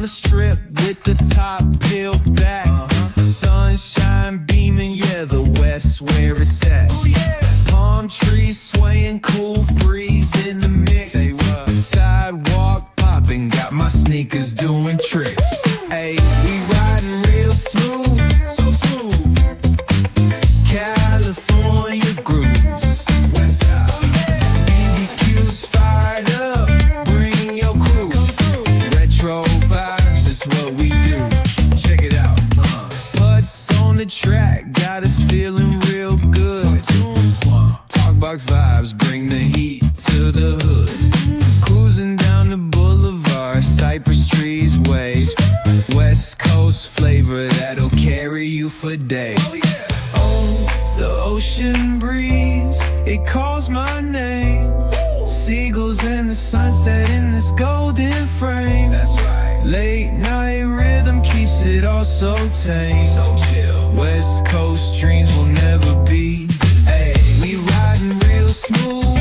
the strip with the top peeled back. Sunshine beaming, yeah, the West where it's at. Palm trees swaying, cool breeze in the mix. Sidewalk popping, got my sneakers doing tricks. Ayy, we riding real smooth, so smooth. California grooves, West Side. BBQ's fired up, bring your crew. Retro vibes is what we do. Check it out. Putts on the track, got us feeling real good. Talkbox vibes, bring the heat to the hood. Cruising down the boulevard, cypress trees wave. West Coast flavor that'll carry you for days. Oh, the ocean breeze, it calls my name. Seagulls and the sunset in this golden frame. That's right. Late night rhythm keeps it all so tame. So chill. West Coast dreams will never be. Hey, we riding real smooth.